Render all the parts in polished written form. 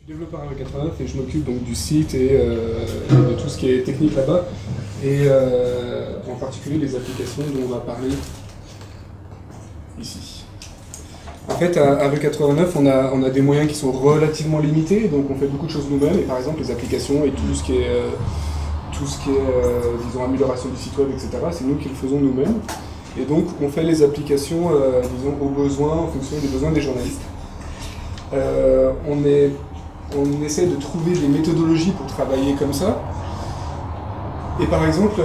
Développeur avec 89 et je m'occupe donc du site et de tout ce qui est technique là-bas et en particulier les applications dont on va parler ici. En fait, à V89, on a des moyens qui sont relativement limités, donc on fait beaucoup de choses nous-mêmes, et par exemple les applications et tout ce qui est, disons, amélioration du site web, etc., c'est nous qui le faisons nous-mêmes. Et donc on fait les applications, disons, aux besoins, en fonction des besoins des journalistes. On essaie de trouver des méthodologies pour travailler comme ça. Et par exemple,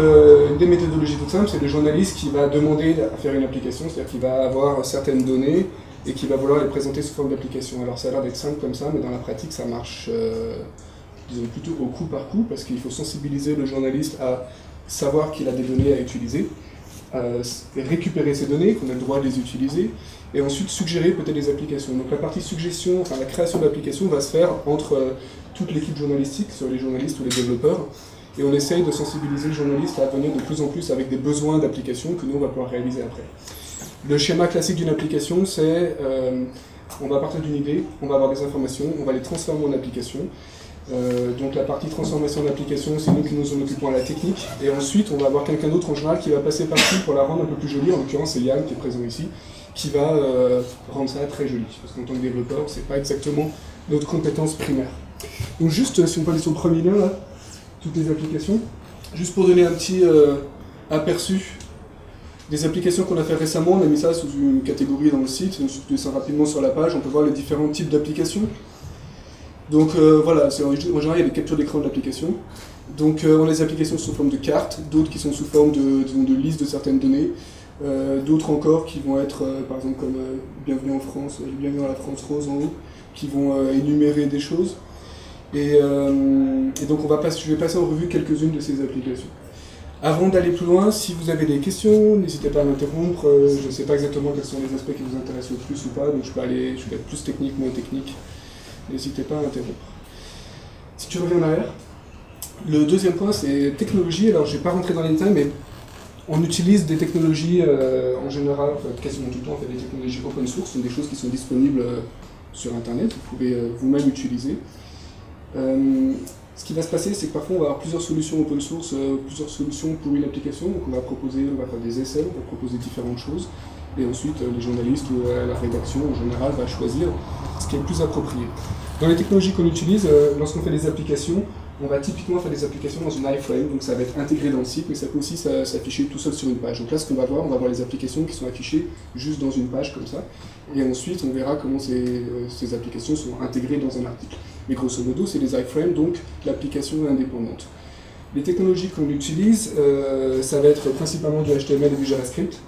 une des méthodologies toutes simples, c'est le journaliste qui va demander à faire une application, c'est-à-dire qu'il va avoir certaines données et qui va vouloir les présenter sous forme d'application. Alors ça a l'air d'être simple comme ça, mais dans la pratique, ça marche disons plutôt au coup par coup, parce qu'il faut sensibiliser le journaliste à savoir qu'il a des données à utiliser, récupérer ces données, qu'on a le droit de les utiliser, et ensuite suggérer peut-être des applications. Donc la partie suggestion, enfin la création d'applications va se faire entre toute l'équipe journalistique, sur les journalistes ou les développeurs, et on essaye de sensibiliser le journaliste à venir de plus en plus avec des besoins d'applications que nous on va pouvoir réaliser après. Le schéma classique d'une application, c'est on va partir d'une idée, on va avoir des informations, on va les transformer en application. Donc la partie transformation d'application, c'est nous qui nous en occupons à la technique, et ensuite on va avoir quelqu'un d'autre en général qui va passer par-dessus pour la rendre un peu plus jolie, en l'occurrence c'est Yann qui est présent ici, qui va rendre ça très joli, parce qu'en tant que développeur, c'est pas exactement notre compétence primaire. Donc juste, si on peut aller sur le premier lien là, toutes les applications, juste pour donner un petit aperçu des applications qu'on a fait récemment, on a mis ça sous une catégorie dans le site, donc je descends rapidement sur la page, on peut voir les différents types d'applications. Donc voilà, en général il y a des captures d'écran de l'application. Donc on a des applications sous forme de cartes, d'autres qui sont sous forme de liste de certaines données, d'autres encore qui vont être par exemple comme Bienvenue en France, Bienvenue dans la France Rose en haut, qui vont énumérer des choses. Et donc je vais passer en revue quelques-unes de ces applications. Avant d'aller plus loin, si vous avez des questions, n'hésitez pas à m'interrompre. Je ne sais pas exactement quels sont les aspects qui vous intéressent le plus ou pas, donc je vais être plus technique, moins technique. N'hésitez pas à interrompre. Si tu reviens en arrière, le deuxième point c'est technologie. Alors je ne vais pas rentrer dans les détails, mais on utilise des technologies en général, quasiment tout le temps, on fait des technologies open source, ce sont des choses qui sont disponibles sur internet, vous pouvez vous-même utiliser. Ce qui va se passer, c'est que parfois on va avoir plusieurs solutions open source, plusieurs solutions pour une application, donc on va faire des essais, on va proposer différentes choses, et ensuite les journalistes ou la rédaction en général va choisir ce qui est le plus approprié. Dans les technologies qu'on utilise, lorsqu'on fait des applications, on va typiquement faire des applications dans une iframe, donc ça va être intégré dans le site, mais ça peut aussi s'afficher tout seul sur une page. Donc là, ce qu'on va voir, on va voir les applications qui sont affichées juste dans une page comme ça, et ensuite on verra comment ces applications sont intégrées dans un article. Mais grosso modo, c'est des iframes, donc l'application est indépendante. Les technologies qu'on utilise, ça va être principalement du HTML et du JavaScript.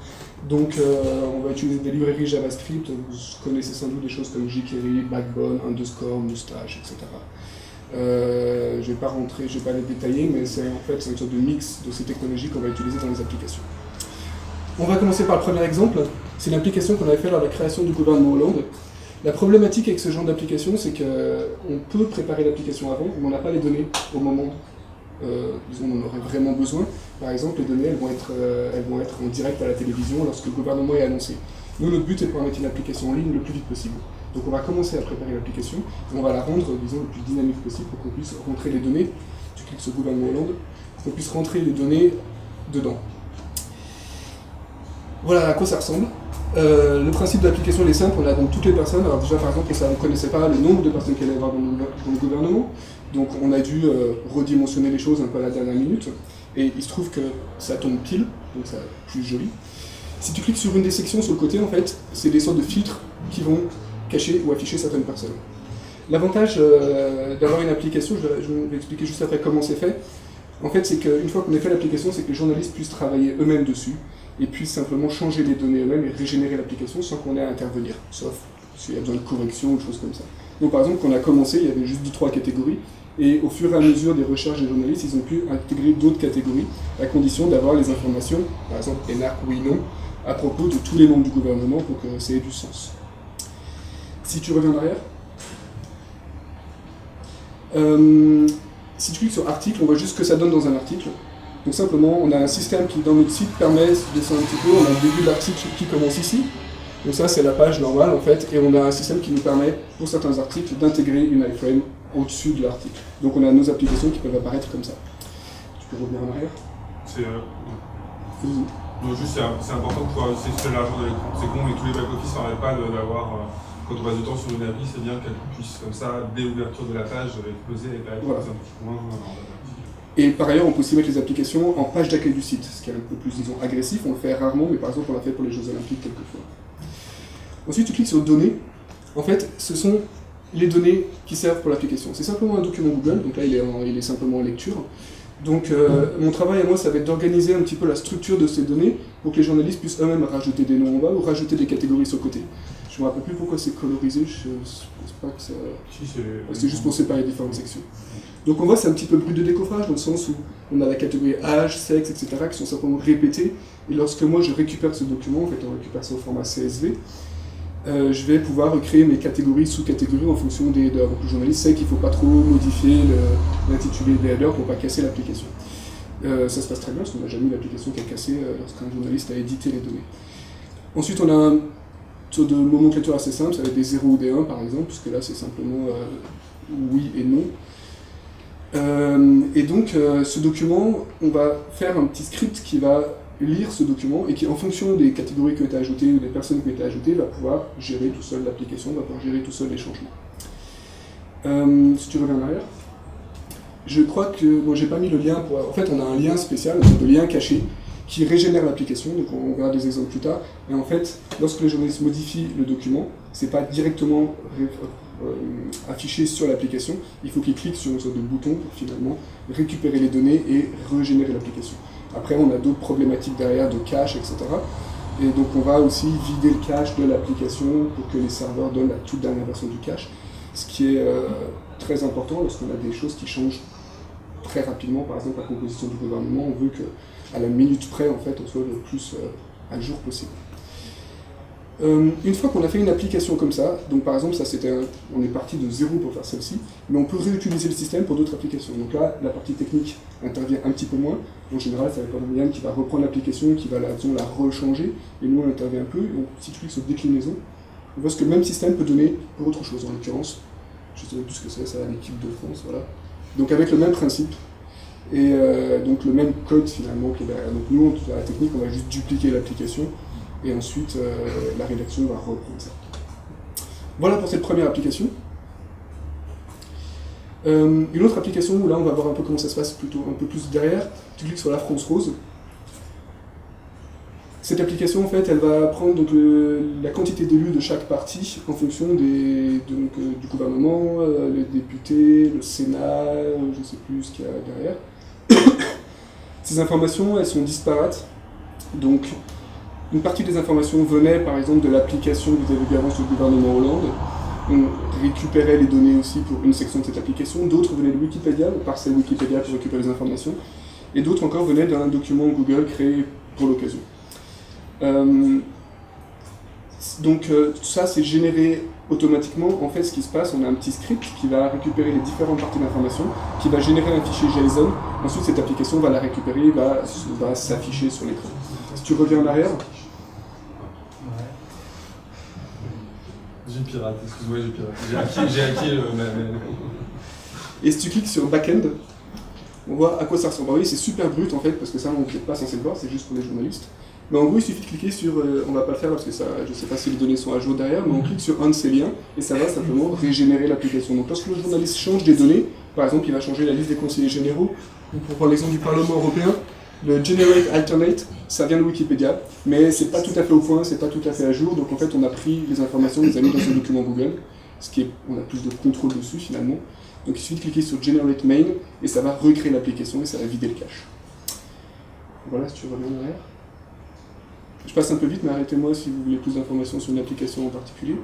Donc on va utiliser des librairies JavaScript, vous connaissez sans doute des choses comme jQuery, Backbone, Underscore, Moustache, etc. Je ne vais pas les détailler, mais c'est une sorte de mix de ces technologies qu'on va utiliser dans les applications. On va commencer par le premier exemple, c'est l'application qu'on avait fait lors de la création du gouvernement Hollande. La problématique avec ce genre d'application, c'est qu'on peut préparer l'application avant, mais on n'a pas les données au moment disons, on en aurait vraiment besoin. Par exemple, les données elles vont être en direct à la télévision lorsque le gouvernement est annoncé. Nous, notre but est de pouvoir mettre une application en ligne le plus vite possible. Donc on va commencer à préparer l'application, et on va la rendre, disons, le plus dynamique possible pour qu'on puisse rentrer les données. Tu cliques sur gouvernement Hollande, pour qu'on puisse rentrer les données dedans. Voilà à quoi ça ressemble. Le principe de l'application est simple, on a donc toutes les personnes. Alors déjà par exemple, on ne connaissait pas le nombre de personnes qu'il allait y avoir dans le gouvernement, donc on a dû redimensionner les choses un peu à la dernière minute, et il se trouve que ça tombe pile, donc c'est plus joli. Si tu cliques sur une des sections sur le côté, en fait, c'est des sortes de filtres qui vont cacher ou afficher certaines personnes. L'avantage d'avoir une application, je vais expliquer juste après comment c'est fait, en fait c'est qu'une fois qu'on a fait l'application, c'est que les journalistes puissent travailler eux-mêmes dessus, et puissent simplement changer les données eux-mêmes et régénérer l'application sans qu'on ait à intervenir, sauf s'il y a besoin de correction ou de choses comme ça. Donc par exemple, quand on a commencé, il y avait juste 2-3 catégories, et au fur et à mesure des recherches des journalistes, ils ont pu intégrer d'autres catégories, à condition d'avoir les informations, par exemple énarque oui, non, à propos de tous les membres du gouvernement pour que ça ait du sens. Si tu reviens derrière, si tu cliques sur article, on voit juste ce que ça donne dans un article. Donc simplement, on a un système qui, dans notre site, permet de descendre un petit peu, on a le début de l'article qui commence ici, Donc ça, c'est la page normale, en fait, et on a un système qui nous permet, pour certains articles, d'intégrer une iframe au-dessus de l'article. Donc on a nos applications qui peuvent apparaître comme ça. Tu peux revenir en arrière? Non, juste c'est important de pouvoir sélectionner l'argent de l'écran. C'est con, mais tous les back-office n'arrêtent pas d'avoir, quand on passe du temps sur une appli, c'est bien qu'elle puisse, comme ça, dès l'ouverture de la page, exploser et apparaître un petit point. Et par ailleurs, on peut aussi mettre les applications en page d'accueil du site, ce qui est un peu plus, disons, agressif. On le fait rarement, mais par exemple, on l'a fait pour les Jeux Olympiques quelquefois. Ensuite, tu cliques sur Données. En fait, ce sont les données qui servent pour l'application. C'est simplement un document Google, donc là, il est simplement en lecture. Donc, mon travail à moi, ça va être d'organiser un petit peu la structure de ces données pour que les journalistes puissent eux-mêmes rajouter des noms en bas ou rajouter des catégories sur le côté. Je ne me rappelle plus pourquoi c'est colorisé, je ne pense pas que ça... C'est juste pour séparer différentes sections. Donc on voit c'est un petit peu brut de décoffrage dans le sens où on a la catégorie âge, sexe, etc. qui sont simplement répétées. Et lorsque moi je récupère ce document, en fait on récupère ça au format CSV, je vais pouvoir recréer mes catégories, sous-catégories en fonction des headers. Donc le journaliste sait qu'il ne faut pas trop modifier l'intitulé des headers pour ne pas casser l'application. Ça se passe très bien parce qu'on n'a jamais eu l'application qui a cassé lorsqu'un journaliste a édité les données. Ensuite on a un tour de nomenclature assez simple, ça va être des 0 ou des 1 par exemple, puisque là c'est simplement oui et non. Et donc ce document, on va faire un petit script qui va lire ce document et qui, en fonction des catégories qui ont été ajoutées ou des personnes qui ont été ajoutées, va pouvoir gérer tout seul l'application, va pouvoir gérer tout seul les changements. Si tu reviens en arrière, je crois que, bon, j'ai pas mis le lien pour... En fait, on a un lien spécial, un type de lien caché, qui régénère l'application, donc on verra des exemples plus tard. Et en fait, lorsque les journalistes modifient le document, c'est pas directement affiché sur l'application, il faut qu'ils cliquent sur une sorte de bouton pour finalement récupérer les données et régénérer l'application. Après, on a d'autres problématiques derrière de cache, etc. Et donc on va aussi vider le cache de l'application pour que les serveurs donnent la toute dernière version du cache, ce qui est très important lorsqu'on a des choses qui changent très rapidement. Par exemple, la composition du gouvernement, on veut qu'à la minute près, en fait, on soit le plus à jour possible. Une fois qu'on a fait une application comme ça, donc par exemple, ça on est parti de zéro pour faire celle-ci, mais on peut réutiliser le système pour d'autres applications. Donc là, la partie technique intervient un petit peu moins. En général, ça va être Yann qui va reprendre l'application, qui va la rechanger, et nous on intervient un peu. Donc si tu cliques sur déclinaison, on voit ce que le même système peut donner pour autre chose. En l'occurrence, je ne sais plus ce que c'est, ça l'équipe de France, voilà. Donc avec le même principe, et donc le même code finalement qui est derrière. Donc nous, dans la technique, on va juste dupliquer l'application, et ensuite la rédaction va reprendre ça. Voilà pour cette première application. Une autre application où là on va voir un peu comment ça se passe plutôt un peu plus derrière, tu cliques sur la France Rose. Cette application en fait elle va prendre donc, la quantité d'élus de chaque parti en fonction du gouvernement, les députés, le Sénat, je ne sais plus ce qu'il y a derrière. Ces informations elles sont disparates, donc une partie des informations venait par exemple de l'application que vous avez vu avant sur le gouvernement Hollande. On récupérait les données aussi pour une section de cette application, d'autres venaient de Wikipédia, on parsait Wikipédia pour récupérer les informations, et d'autres encore venaient d'un document Google créé pour l'occasion. Donc tout ça c'est généré automatiquement. En fait ce qui se passe, on a un petit script qui va récupérer les différentes parties d'informations, qui va générer un fichier JSON, ensuite cette application va la récupérer et va s'afficher sur l'écran. Si tu reviens en arrière, j'ai piraté, excuse-moi, j'ai hacké Et si tu cliques sur Backend, on voit à quoi ça ressemble. Alors oui, c'est super brut en fait, parce que ça on n'est pas censé le voir, c'est juste pour les journalistes. Mais en gros, il suffit de cliquer sur, on va pas le faire parce que ça, je ne sais pas si les données sont à jour derrière, mais on clique sur un de ces liens et ça va simplement régénérer l'application. Donc lorsque le journaliste change des données, par exemple il va changer la liste des conseillers généraux, ou pour prendre l'exemple du Parlement européen, le Generate Alternate, ça vient de Wikipédia, mais c'est pas tout à fait au point, c'est pas tout à fait à jour, donc en fait on a pris les informations, on les a mis dans un document Google, on a plus de contrôle dessus finalement. Donc il suffit de cliquer sur Generate Main et ça va recréer l'application et ça va vider le cache. Voilà, si tu reviens en arrière. Je passe un peu vite, mais arrêtez-moi si vous voulez plus d'informations sur une application en particulier.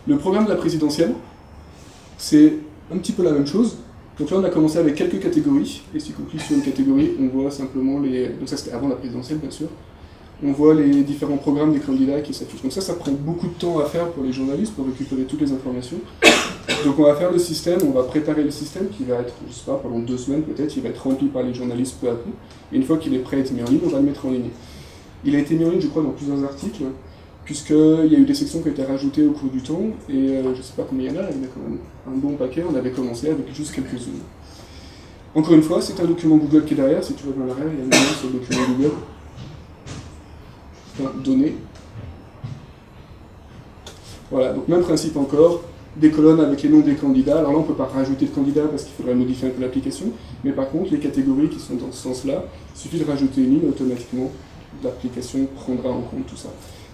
Le programme de la présidentielle, c'est un petit peu la même chose. Donc là, on a commencé avec quelques catégories, et si on clique sur une catégorie, on voit simplement les... Donc ça, c'était avant la présidentielle, bien sûr. On voit les différents programmes des candidats qui s'affichent. Donc ça prend beaucoup de temps à faire pour les journalistes, pour récupérer toutes les informations. Donc on va faire le système, on va préparer le système qui va être, je sais pas, pendant 2 semaines peut-être, il va être rempli par les journalistes peu à peu. Et une fois qu'il est prêt à être mis en ligne, on va le mettre en ligne. Il a été mis en ligne, je crois, dans plusieurs articles, puisqu'il y a eu des sections qui ont été rajoutées au cours du temps, et je ne sais pas combien il y en a quand même un bon paquet, on avait commencé avec juste quelques-unes. Encore une fois, c'est un document Google qui est derrière, si tu vois dans l'arrière, il y a un lien sur le document Google. Enfin, données. Voilà, donc même principe encore, des colonnes avec les noms des candidats. Alors là, on ne peut pas rajouter de candidats parce qu'il faudrait modifier un peu l'application, mais par contre, les catégories qui sont dans ce sens-là, il suffit de rajouter une ligne, automatiquement, l'application prendra en compte tout ça.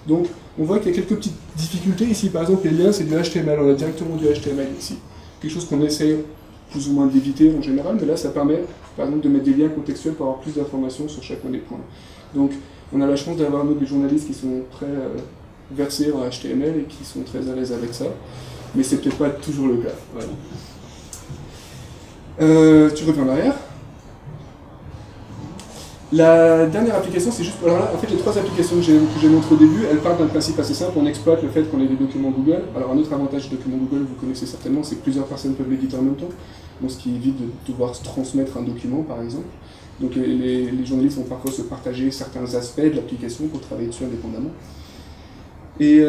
Donc, on voit qu'il y a quelques petites difficultés ici. Par exemple, les liens, c'est du HTML. On a directement du HTML ici. Quelque chose qu'on essaie plus ou moins d'éviter en général, mais là, ça permet, par exemple, de mettre des liens contextuels pour avoir plus d'informations sur chacun des points. Donc, on a la chance d'avoir nous des journalistes qui sont très versés en HTML et qui sont très à l'aise avec ça, mais c'est peut-être pas toujours le cas. Voilà. Tu reviens en arrière. La dernière application, c'est juste... Alors là, en fait, les trois applications que j'ai montrées au début, elles partent d'un principe assez simple. On exploite le fait qu'on ait des documents Google. Alors un autre avantage des documents Google, vous connaissez certainement, c'est que plusieurs personnes peuvent l'éditer en même temps. Donc ce qui évite de devoir se transmettre un document, par exemple. Donc les journalistes vont parfois se partager certains aspects de l'application pour travailler dessus indépendamment. Et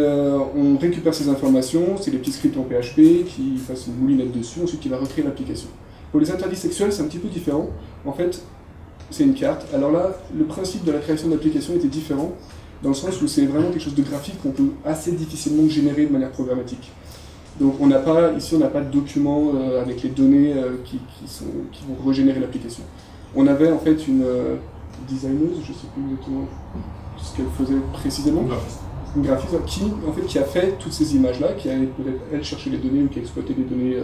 on récupère ces informations, c'est des petits scripts en PHP qui fassent une moulinette dessus, ensuite qui va recréer l'application. Pour les interdits sexuels, c'est un petit peu différent. En fait, c'est une carte. Alors là, le principe de la création d'application était différent, dans le sens où c'est vraiment quelque chose de graphique qu'on peut assez difficilement générer de manière programmatique. Donc ici on n'a pas de document avec les données qui vont régénérer l'application. On avait en fait une designeuse, je ne sais plus exactement ce qu'elle faisait précisément, une graphiste qui a fait toutes ces images-là, qui allait peut-être elle chercher les données ou qui a exploité les données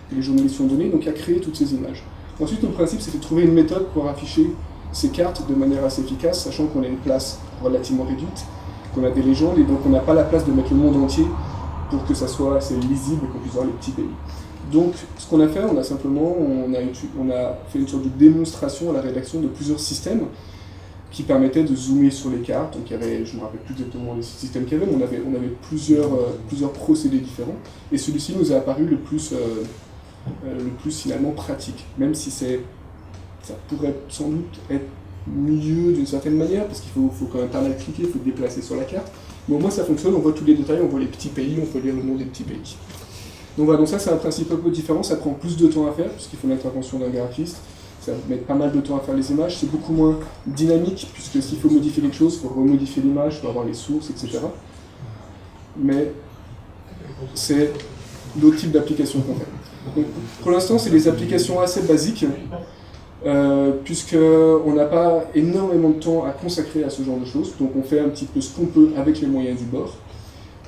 que les journalistes ont données, donc qui a créé toutes ces images. Ensuite, le principe, c'était de trouver une méthode pour afficher ces cartes de manière assez efficace, sachant qu'on a une place relativement réduite, qu'on a des légendes, et donc on n'a pas la place de mettre le monde entier pour que ça soit assez lisible et qu'on puisse voir les petits pays. Donc, ce qu'on a fait, on a fait une sorte de démonstration à la rédaction de plusieurs systèmes qui permettaient de zoomer sur les cartes. Donc, il y avait, je ne me rappelle plus exactement les systèmes qu'il y avait, mais on avait plusieurs procédés différents, et celui-ci nous a apparu le plus finalement pratique, même si ça pourrait sans doute être mieux d'une certaine manière, parce qu'il faut quand même pas mal cliquer, il faut déplacer sur la carte, mais au moins ça fonctionne, on voit tous les détails, on voit les petits pays, on peut lire le nom des petits pays. Donc voilà, donc ça c'est un principe un peu différent, ça prend plus de temps à faire, puisqu'il faut l'intervention d'un graphiste, ça va mettre pas mal de temps à faire les images, c'est beaucoup moins dynamique, puisque s'il faut modifier quelque chose, il faut remodifier l'image, il faut avoir les sources, etc. Mais c'est d'autres types d'applications qu'on fait. Donc, pour l'instant, c'est des applications assez basiques, puisqu'on n'a pas énormément de temps à consacrer à ce genre de choses, donc on fait un petit peu ce qu'on peut avec les moyens du bord.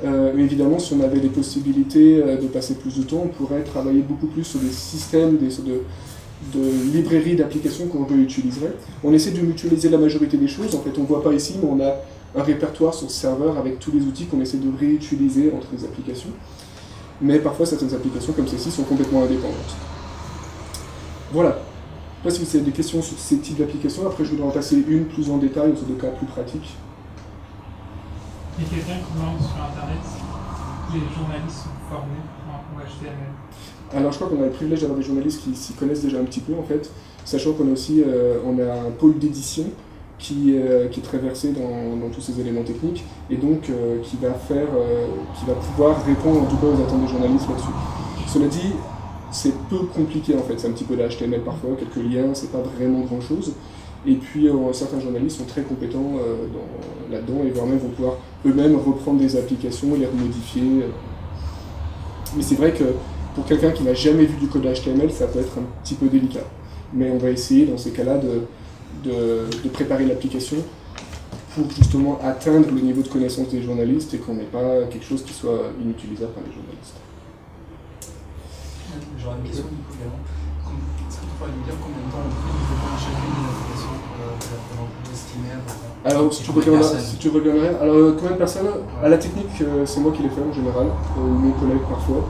Mais évidemment, si on avait des possibilités de passer plus de temps, on pourrait travailler beaucoup plus sur des systèmes, des sortes de librairies d'applications qu'on réutiliserait. On essaie de mutualiser la majorité des choses, en fait on ne voit pas ici, mais on a un répertoire sur ce serveur avec tous les outils qu'on essaie de réutiliser entre les applications. Mais parfois certaines applications comme celle-ci sont complètement indépendantes. Voilà. Je ne sais pas si vous avez des questions sur ces types d'applications, après je voudrais en passer une plus en détail, sur des cas plus pratiques. Il y a quelqu'un qui demande sur Internet si les journalistes sont formés en HTML. Alors je crois qu'on a le privilège d'avoir des journalistes qui s'y connaissent déjà un petit peu en fait, sachant qu'on a aussi on a un pôle d'édition qui est très versé dans tous ces éléments techniques et donc qui va pouvoir répondre en tout cas aux attentes des journalistes là-dessus. Cela dit, c'est peu compliqué en fait, c'est un petit peu de HTML parfois, quelques liens, c'est pas vraiment grand chose. Et puis certains journalistes sont très compétents là-dedans et voire même vont pouvoir eux-mêmes reprendre des applications et les remodifier. Mais c'est vrai que pour quelqu'un qui n'a jamais vu du code HTML, ça peut être un petit peu délicat. Mais on va essayer dans ces cas-là de préparer l'application pour justement atteindre le niveau de connaissance des journalistes et qu'on n'ait pas quelque chose qui soit inutilisable par les journalistes. J'aurais une question du coup également. Est-ce que tu pourrais nous dire combien de temps on fait développer chacune des applications pour estimer alors, si tu reviens en arrière, alors combien de personnes? À la technique, c'est moi qui les fais en général, ou mes collègues parfois.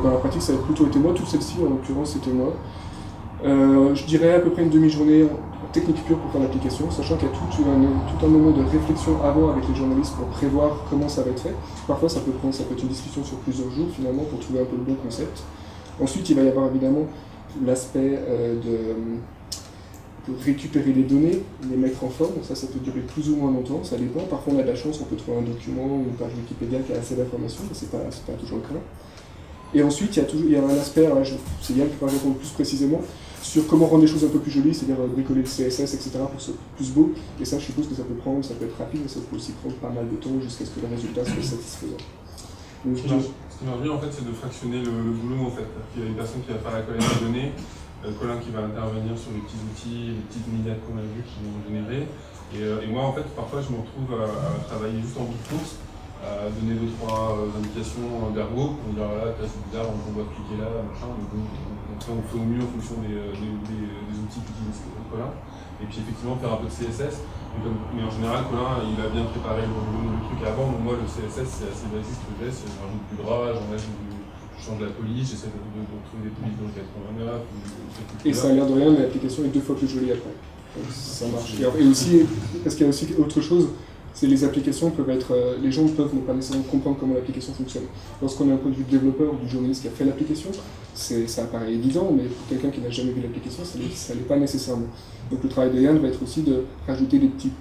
Dans la pratique, ça a plutôt été moi, toute celle-ci en l'occurrence c'était moi. Je dirais à peu près une demi-journée en technique pure pour faire l'application, sachant qu'il y a tout un moment de réflexion avant avec les journalistes pour prévoir comment ça va être fait. Parfois ça peut être une discussion sur plusieurs jours finalement pour trouver un peu le bon concept. Ensuite il va y avoir évidemment l'aspect peut récupérer les données, les mettre en forme, ça peut durer plus ou moins longtemps, ça dépend. Parfois on a de la chance, on peut trouver un document ou une page Wikipédia qui a assez d'informations, mais c'est pas toujours le cas. Et ensuite, il y a un aspect, c'est Yann qui pourra répondre plus précisément, sur comment rendre les choses un peu plus jolies, c'est-à-dire bricoler le CSS, etc. pour que ce soit plus beau. Et ça, je suppose que ça peut être rapide, mais ça peut aussi prendre pas mal de temps jusqu'à ce que le résultat soit satisfaisant. Donc, Ce qui marche bien, en fait, c'est de fractionner le boulot, en fait. Il y a une personne qui va faire la collecte de données, Colin qui va intervenir sur les petits outils, les petites miniatures qu'on a vues qui vont générer. Et moi, en fait, parfois, je me retrouve à travailler juste en bout de course, à donner 2-3 indications d'ergo pour dire voilà, c'est bizarre, on doit cliquer là, machin. Donc on fait au mieux en fonction des outils qu'utilise Colin. Et puis effectivement faire un peu de CSS. Mais en général, Colin il a bien préparé le truc avant. Donc moi le CSS c'est assez basique, ce que j'ai, c'est je rajoute du gras, je change la police, j'essaie de trouver des polices dans le 89. Et ça a l'air de rien, mais l'application est 2 fois plus jolie après. Donc, ça marche. Et aussi, parce qu'il y a aussi autre chose, c'est les applications peuvent être. Les gens peuvent ne pas nécessairement comprendre comment l'application fonctionne. Lorsqu'on est un point de vue développeur ou du journaliste qui a fait l'application, ça paraît évident, mais pour quelqu'un qui n'a jamais vu l'application, ça ne l'est pas nécessairement. Donc le travail de Yann va être aussi de rajouter des petits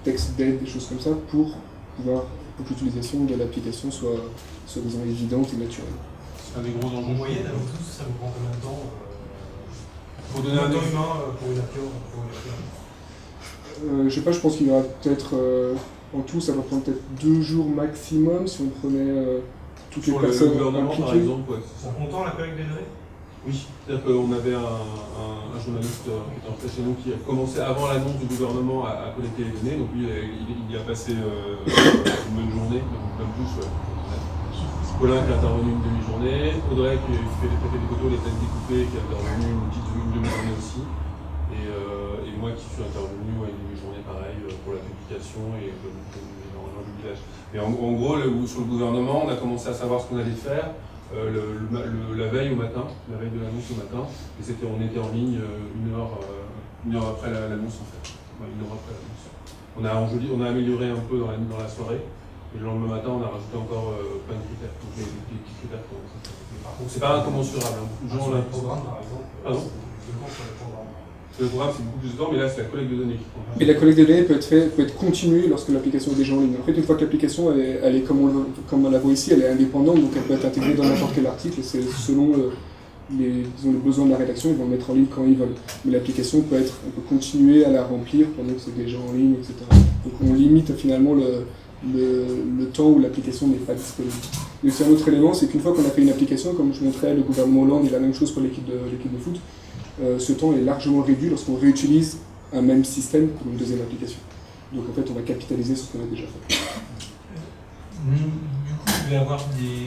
textes d'aide, des choses comme ça, pour que l'utilisation de l'application soit disons, évidente et naturelle. C'est un des gros enjeux. En moyenne, avec tout, ça vous prend combien de temps pour donner un temps humain pour une appli je sais pas, je pense qu'il y aura peut-être. En tout, ça va prendre peut-être 2 jours maximum si on prenait toutes les personnes impliquées. Par exemple, ouais, en comptant la collecte des données? Oui, c'est-à-dire qu'on avait un journaliste qui était en fait chez nous qui a commencé avant l'annonce du gouvernement à collecter les données, donc lui il a passé une bonne journée, même plus. Colin qui est intervenu une demi-journée, Audrey qui fait des photos, les têtes découpées, qui est intervenu une demi-journée aussi, et moi qui suis intervenu une demi-journée pareil pour la publication et dans le village. Et en gros, sur le gouvernement, on a commencé à savoir ce qu'on allait faire la veille au matin, la veille de l'annonce au matin, et on était en ligne une heure après l'annonce en fait. Ouais, une heure après l'annonce. On a amélioré un peu dans la soirée. Et le lendemain matin, on a rajouté encore plein de critères. Donc les petits critères pour ça. Par contre, c'est pas incommensurable. Sur les programmes, par exemple. Pardon ? Le programme, c'est beaucoup plus de temps, mais là, c'est la collecte de données qui prend. Mais la collecte de données peut être continuée lorsque l'application est déjà en ligne. En fait, une fois que l'application, elle est comme on la voit ici, elle est indépendante, donc elle peut être intégrée dans n'importe quel article. C'est selon les besoins de la rédaction, ils vont le mettre en ligne quand ils veulent. Mais l'application on peut continuer à la remplir pendant que c'est déjà en ligne, etc. Donc on limite finalement le temps où l'application n'est pas disponible. Et aussi un autre élément, c'est qu'une fois qu'on a fait une application, comme je montrais, le gouvernement Hollande et la même chose pour l'équipe de foot, ce temps est largement réduit lorsqu'on réutilise un même système pour une deuxième application. Donc en fait, on va capitaliser sur ce qu'on a déjà fait. Du coup, je vais avoir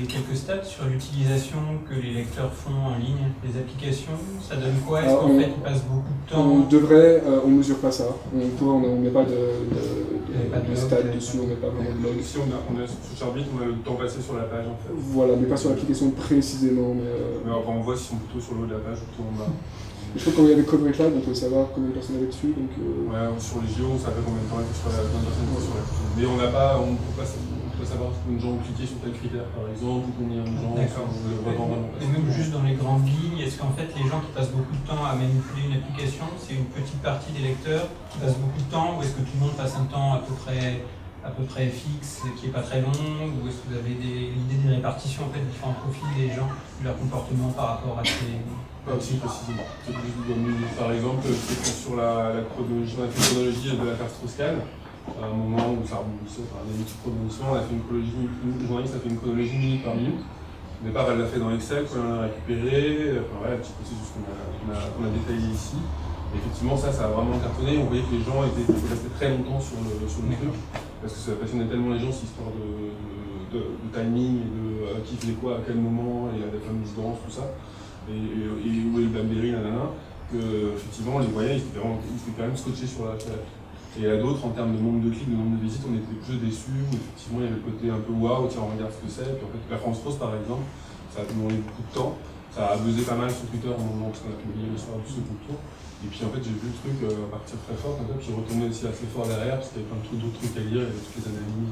quelques stats sur l'utilisation que les lecteurs font en ligne des applications. Ça donne quoi? Est-ce qu'en fait, ils passent beaucoup de temps? On mesure pas ça. On met pas de stats dessus, on met pas vraiment de log. Si on a sur Charbit, on a le temps passé sur la page en fait. Voilà, mais pas sur l'application précisément. Mais on voit si on est plutôt sur le haut de la page ou plutôt en bas. Je crois que quand il y avait Coverage Lab, on pouvait savoir combien de personnes avaient dessus. Donc, Ouais, sur les JO, on savait combien de temps était sur la personne sur la page. Mais on peut pas savoir combien de gens ont cliqué sur tel critère par exemple, ou combien de gens le revendent vraiment. Et même juste dans les grandes lignes, est-ce qu'en fait les gens qui passent beaucoup de temps à manipuler une application, c'est une petite partie des lecteurs qui passent beaucoup de temps, ou est-ce que tout le monde passe un temps à peu près fixe, qui n'est pas très long, ou est-ce que vous avez l'idée d'une répartition en fait, différents profils des gens, de leur comportement par rapport à ces... Pas aussi précisément. Par exemple, sur la chronologie, on a fait une chronologie de l'affaire Strauss-Kahn, à un moment où ça rebondissait, par des petits rebondissements, on a fait le journaliste a fait une chronologie minute par minute. Au départ, elle l'a fait dans Excel, puis on l'a récupéré, enfin voilà, un petit processus qu'on a détaillé ici. Et effectivement, ça a vraiment cartonné. On voyait que les gens étaient restés très longtemps sur le truc, parce que ça passionnait tellement les gens, cette histoire de timing, et de qui faisait quoi, à quel moment, et la fameuse danse, tout ça. Et où est le Blackberry, nanana, que effectivement on les voyait, ils étaient quand même scotchés sur la page. Et à d'autres, en termes de nombre de clics, de nombre de visites, on était plus déçus, où effectivement il y avait le côté un peu waouh, tiens on regarde ce que c'est. Puis en fait, la France Rose par exemple, ça a demandé beaucoup de temps, ça a buzzé pas mal sur Twitter au moment où on a publié le soir du second tour. Et puis en fait j'ai vu le truc partir très fort, comme ça, puis retourner aussi assez fort derrière, parce qu'il y avait plein d'autres trucs à lire, il y avait toutes les analyses.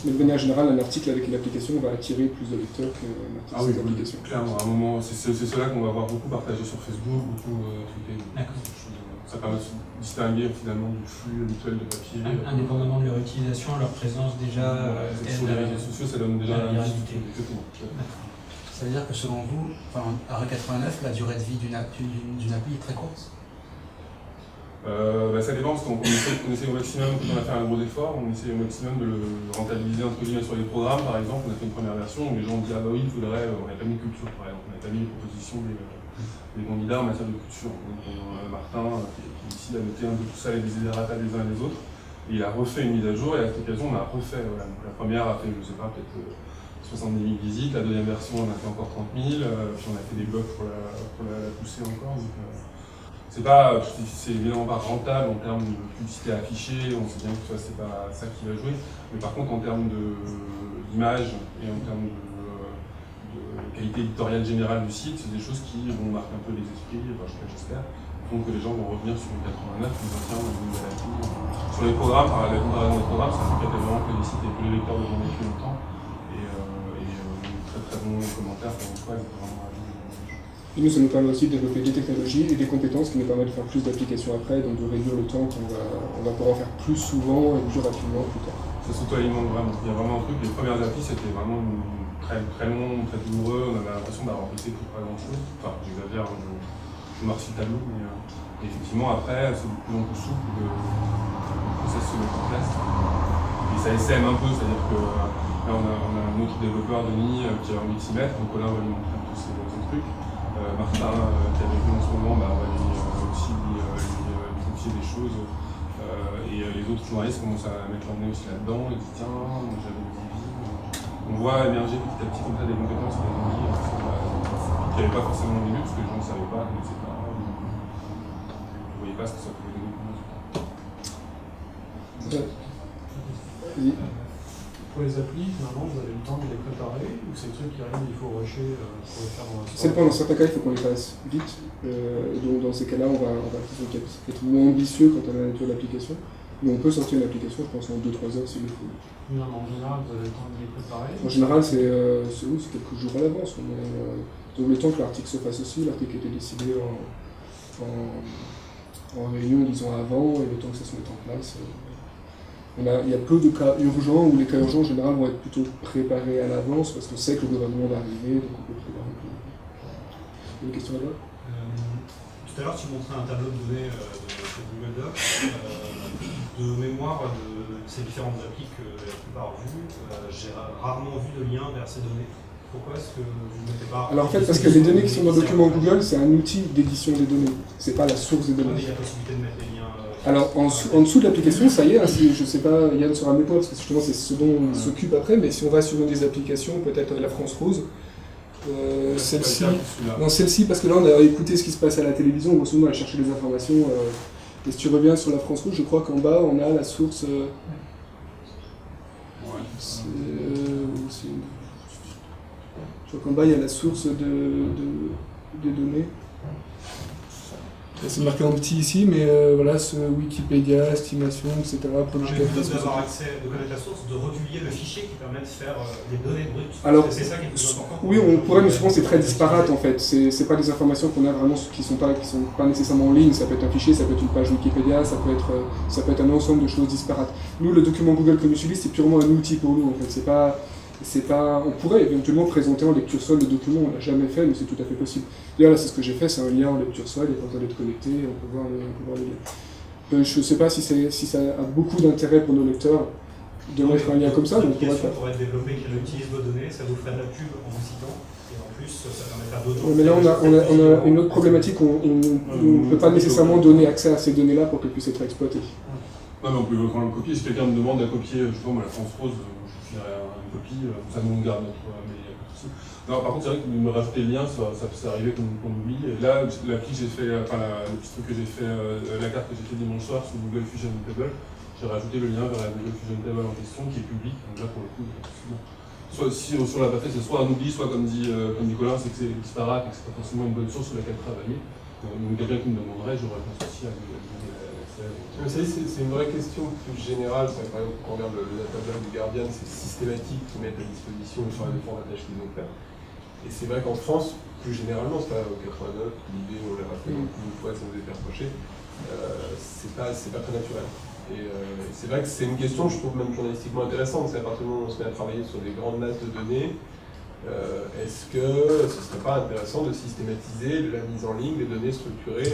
Mais de manière générale, un article avec une application va attirer plus de lecteurs qu'un article sans application. Clairement, à un moment, c'est cela qu'on va voir beaucoup partager sur Facebook, beaucoup tweeter. D'accord. ça permet de se distinguer finalement du flux habituel de papier. Indépendamment de leur utilisation, leur présence déjà sur les réseaux sociaux, ça donne déjà la viralité. Ça veut dire que selon vous, Arrêt 89, la durée de vie d'une appli est très courte? Ça dépend parce qu'on essaie au maximum, quand on a fait un gros effort, on essaie au maximum de le rentabiliser entre guillemets sur les programmes. Par exemple, on a fait une première version où les gens ont dit ah bah oui, il faudrait, on n'avait pas mis culture par exemple, on n'avait pas mis les propositions des candidats en matière de culture. Donc Martin, qui ici a noté un peu tout ça, les desiderata des uns et des autres, et il a refait une mise à jour et à cette occasion on a refait. Voilà. Donc, la première a fait, je sais pas, peut-être 70 000 visites, la deuxième version on a fait encore 30 000, puis on a fait des blogs pour la pousser encore. Donc, c'est évidemment pas rentable en termes de publicité affichée, on sait bien que c'est pas ça qui va jouer, mais par contre en termes d'image et en termes de qualité éditoriale générale du site, c'est des choses qui vont marquer un peu les esprits, j'espère, font que les gens vont revenir sur le 89, ils vont tiens, une nouvelle appli. Sur les programmes, par la comparaison des programmes, ça fait vraiment que les sites et que les lecteurs devront depuis longtemps, et très très bons commentaires pour une fois, c'est vraiment Et nous, ça nous permet aussi de développer des technologies et des compétences qui nous permettent de faire plus d'applications après, donc de réduire le temps qu'on va pouvoir en faire plus souvent et plus rapidement plus tard. Ça s'auto-alimente vraiment. Il y a vraiment un truc, les premières applis c'était vraiment très long, très douloureux, on avait l'impression d'avoir bossé pour pas grand chose. Enfin, j'exagère, je marche le tableau, mais effectivement après c'est de plus en plus souple, le process se met en place. Et ça SM un peu, c'est-à-dire que là on a un autre développeur, Denis, qui a envie de s'y mettre, donc là on va lui montrer tous ces trucs. Martin, qui est avec nous en ce moment, on va aussi lui confier des choses. Et les autres journalistes commencent à mettre leur nez aussi là-dedans. Ils disent tiens, j'avais une envie. On voit émerger petit à petit comme ça des compétences et des envies qu'il n'y avait pas forcément au début, parce que les gens ne savaient pas, ne connaissaient pas. Ils ne voyaient pas ce que ça pouvait donner comme résultat. Vas-y. Pour les applis, finalement, vous avez le temps de les préparer ou c'est le truc qui arrive, il faut rusher pour le faire dans la C'est dans certains cas, il faut qu'on les fasse vite. Donc dans ces cas-là, on va être moins ambitieux quant à la nature de l'application. Mais on peut sortir une application, je pense, en 2-3 heures s'il le faut. Non, mais en général, vous avez le temps de les préparer. En général, c'est quelques jours à l'avance. Donc le temps que l'article se fasse aussi, l'article était décidé en réunion, disons, avant, et le temps que ça se mette en place. Il y a peu de cas urgents, où les cas urgents en général vont être plutôt préparés à l'avance, parce qu'on sait que le gouvernement va arriver, donc on peut préparer. Il y a une question là-bas? Tout à l'heure, tu montrais un tableau de données de Google Docs. De mémoire de ces différentes applis que la plupart ont vues, j'ai rarement vu de lien vers ces données. Pourquoi est-ce que vous ne mettez pas... Alors en fait, parce que les données qui sont dans le document Google, c'est un outil d'édition des données, c'est pas la source des données. Il y a la possibilité de mettre des liens... Alors en dessous de l'application, ça y est, je ne sais pas, Yann saura mieux moi, parce que justement c'est ce dont on s'occupe après, mais si on va sur une des applications, peut-être la France Rose, celle-ci, parce que là on a écouté ce qui se passe à la télévision, on va souvent aller chercher des informations, et si tu reviens sur la France Rose, je crois qu'en bas on a la source... je crois qu'en bas il y a la source des données. C'est marqué en petit ici, mais voilà, ce Wikipédia, estimation, etc. Plutôt que d'avoir accès, de connaître la source, de republier le fichier qui permet de faire des données brutes. Alors, c'est ça qui est plus important. Oui, on pourrait, mais souvent c'est très disparate en fait. C'est pas des informations qu'on a vraiment qui sont pas nécessairement en ligne. Ça peut être un fichier, ça peut être une page Wikipédia, ça peut être un ensemble de choses disparates. Nous, le document Google que nous utilisons, c'est purement un outil pour nous en fait. On pourrait éventuellement présenter en lecture sol le document, on l'a jamais fait, mais c'est tout à fait possible. D'ailleurs là c'est ce que j'ai fait, c'est un lien en lecture sol, il n'y a pas besoin d'être connecté, on peut voir le lien. Je ne sais pas si ça a beaucoup d'intérêt pour nos lecteurs de mettre un lien comme ça, donc on pourrait faire. Pour être développé, qui utilise vos données, ça vous ferait de la pub en vous citant, et en plus ça permettrait à d'autres... Mais là on a une autre problématique, on ne peut pas nécessairement donner accès à ces données-là pour qu'elles puissent être exploitées. Non mais on peut quand même copier, si quelqu'un me demande à copier, justement la France Rose, je ferai une copie, ça nous garde notre... Non, par contre, c'est vrai que me rajouter le lien, ça peut arriver qu'on oublie. Et là, l'appli que j'ai fait, le petit truc que j'ai fait, la carte que j'ai fait dimanche soir sur Google Fusion Table, j'ai rajouté le lien vers la Google Fusion Table en question qui est public. Donc là, pour le coup, soit si sur la partie, c'est soit un oubli, soit comme dit Nicolas, c'est que c'est disparate et que c'est pas forcément une bonne source sur laquelle travailler. Donc quelqu'un qui me demanderait, j'aurais pas de souci à lui donner l'accès. Vous savez, c'est une vraie question plus générale. Par exemple, quand on regarde le database du Guardian, c'est systématique qu'ils mettent à disposition sur la défense la tâche qu'ils ont fait. Et c'est vrai qu'en France, plus généralement, c'est pas au 89, l'idée, on l'a rappelé une fois, ça nous est reproché. c'est pas très naturel. Et c'est vrai que c'est une question, je trouve même journalistiquement intéressante, c'est à partir du moment où on se met à travailler sur des grandes masses de données, est-ce que ce serait pas intéressant de systématiser la mise en ligne des données structurées,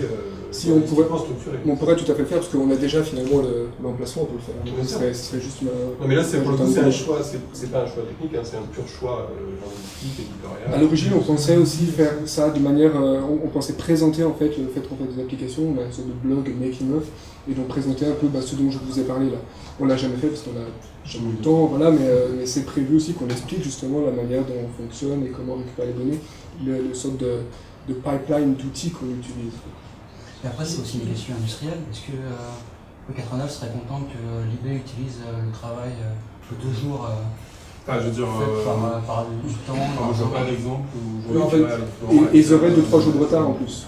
Si on pourrait, structurées. on pourrait tout à fait le faire, parce qu'on a déjà finalement l'emplacement, on peut le faire. Bien sûr. Ce serait juste une... Non mais là c'est pour le coup c'est un choix, c'est pas un choix technique, hein, c'est un pur choix journalistique, éditorial. À l'origine, on pensait aussi faire ça de manière... on pensait présenter en fait le fait qu'on fait des applications, on a une sorte de blog making of, et donc présenter un peu ce dont je vous ai parlé là. On l'a jamais fait parce qu'on a jamais eu le temps, voilà, mais c'est prévu aussi qu'on explique justement la manière dont on fonctionne et comment récupérer les données, le sorte de pipeline d'outils qu'on utilise. Et après, c'est aussi une question industrielle. Est-ce que le 89 serait content que l'IB utilise le travail de 2 jours Enfin, je veux dire, fait par du temps je vois pas d'exemple où En fait, et ils auraient 2-3 jours de retard en plus.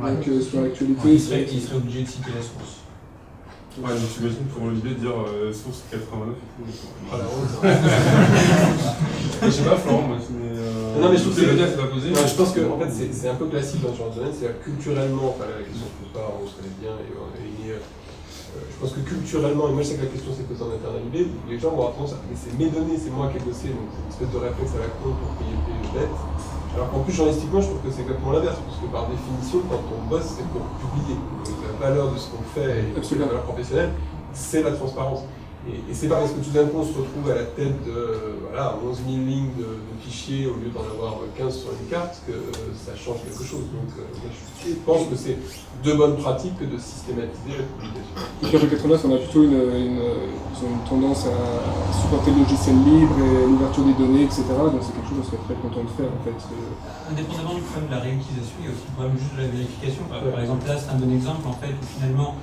Ouais. Donc sur l'actualité, Il serait obligé de citer la source. Ouais, mais tu imagines pour l'idée de dire source 89 et tout. Ah, la honte. Je sais pas, Florent, moi, mais. Non, mais je trouve que le média, c'est pas posé. Non, je pense que en fait, c'est un peu classique dans ce genre de domaine, c'est-à-dire culturellement, enfin la question se pose pas, on se connaît bien, je pense que culturellement, et moi je sais que la question s'est posée en interne à l'IB, les gens vont avoir tendance à mais c'est mes données, c'est moi qui ai bossé, donc c'est une espèce de réflexe à la con, propriété bête. Alors qu'en plus, journalistiquement, je trouve que c'est exactement l'inverse, parce que par définition, quand on bosse, c'est pour publier. Donc la valeur de ce qu'on fait et la valeur professionnelle, c'est la transparence. Et c'est pas parce que tout d'un coup on se retrouve à la tête de 11 000 lignes de fichiers au lieu d'en avoir 15 sur une carte que ça change quelque chose. Donc je pense que c'est de bonnes pratiques que de systématiser la publication. Et puis avec 89, on a plutôt une tendance à supporter le logiciel libre et l'ouverture des données, etc. Donc c'est quelque chose qu'on serait très content de faire en fait. Indépendamment du problème de la réutilisation, il y a aussi le problème juste de la vérification. Par exemple, là c'est un bon exemple en fait où finalement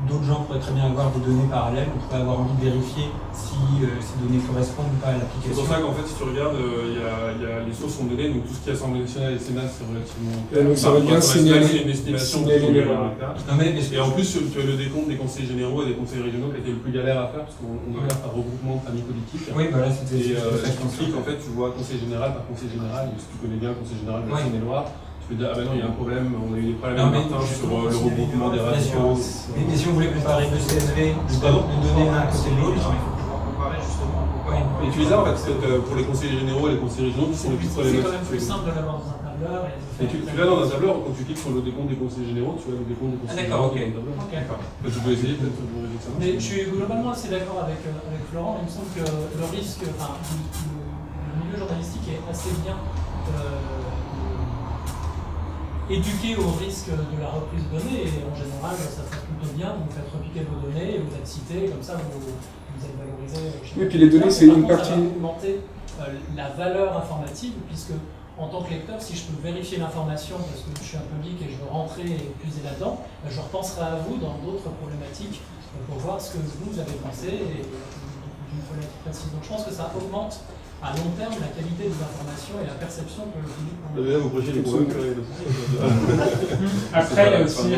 d'autres gens pourraient très bien avoir des données parallèles, on pourrait avoir envie de vérifier si ces données correspondent ou pas à l'application. C'est pour ça qu'en fait, si tu regardes, les sources sont données, donc tout ce qui est Assemblée nationale et Sénat, c'est relativement clair. Donc ça va bien signaler c'est une estimation et en plus, tu as le décompte des conseils généraux et des conseils régionaux qui a été le plus galère à faire parce qu'on doit faire par regroupement de familles politiques. Oui, voilà, c'était et tu cliques, en fait, tu vois conseil général par conseil général, si tu connais bien le conseil général de la Saône-et-Loire, tu peux dire, ah ben non, il y a un problème, on a eu des problèmes avec Martin sur le regroupement des radios. Mais si on voulait comparer deux CSV, de donner l'un à côté de l'autre, il faut pouvoir comparer justement. Et tu les as en fait, pour les conseils généraux et les conseils régionaux qui sont les plus problématiques. C'est quand même plus simple de l'avoir dans un tableur. Et tu l'as dans un tableur, quand tu cliques sur le décompte des conseils généraux, tu as le décompte des conseils généraux dans le tableur. Tu peux essayer peut-être de vérifier ça. Mais je suis globalement assez d'accord avec Florent. Il me semble que le risque, le milieu journalistique est assez bien éduqué au risque de la reprise de données et en général ça se passe plutôt bien. Vous faites repiquer vos données, vous êtes cité, comme ça vous êtes valorisé. Et puis les données, c'est une partie. Ça va augmenter la valeur informative puisque en tant que lecteur, si je peux vérifier l'information parce que je suis un public et je veux rentrer et puiser là-dedans, je repenserai à vous dans d'autres problématiques pour voir ce que vous avez pensé et d'une fenêtre précise. Donc je pense que ça augmente à long terme la qualité des informations et la perception que le public en a. Vous prêchez les problèmes. Après, il y a aussi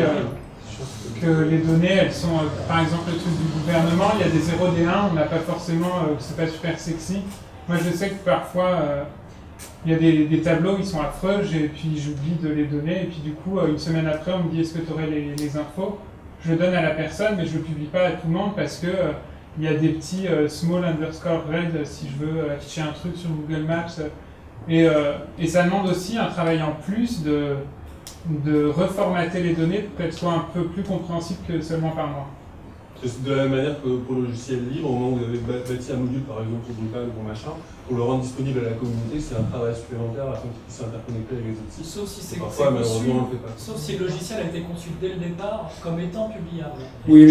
que les données, elles sont, par exemple, le truc du gouvernement, il y a des 0, des 1, on n'a pas forcément, c'est pas super sexy. Moi, je sais que parfois, il y a des tableaux qui sont affreux, et puis j'oublie de les donner, et puis du coup, une semaine après, on me dit est-ce que tu aurais les infos? Je le donne à la personne, mais je le publie pas à tout le monde parce que il y a des petits small underscore red si je veux afficher un truc sur Google Maps. Et ça demande aussi un travail en plus de reformater les données pour qu'elles soient un peu plus compréhensibles que seulement par moi. C'est de la même manière que pour le logiciel libre, au moment où vous avez bâti un module par exemple sur Drupal ou pour machin, pour le rendre disponible à la communauté, c'est un travail supplémentaire afin qu'il puisse s'interconnecter avec les autres sites. Sauf si c'est parfois, malheureusement, on le fait pas. Sauf si le logiciel a été conçu dès le départ comme étant publiable. Oui,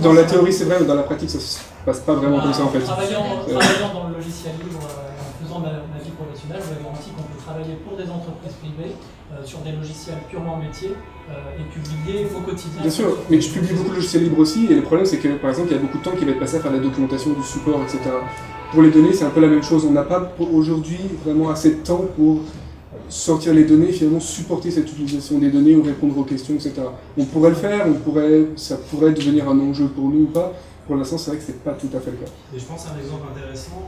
dans la théorie c'est vrai, mais dans la pratique ça se passe pas vraiment comme ça en fait. Travaillant dans le logiciel libre, en faisant ma vie professionnelle, je vous garantis qu'on peut travailler pour des entreprises privées sur des logiciels purement métiers et publier au quotidien. Bien sûr, mais je publie beaucoup de logiciels libres aussi, et le problème c'est que par exemple il y a beaucoup de temps qui va être passé à faire la documentation du support, etc. Pour les données c'est un peu la même chose, on n'a pas aujourd'hui vraiment assez de temps pour sortir les données, finalement supporter cette utilisation des données ou répondre aux questions, etc. On pourrait le faire, ça pourrait devenir un enjeu pour nous ou pas. pour l'instant, c'est vrai que c'est pas tout à fait le cas. Et je pense à un exemple intéressant.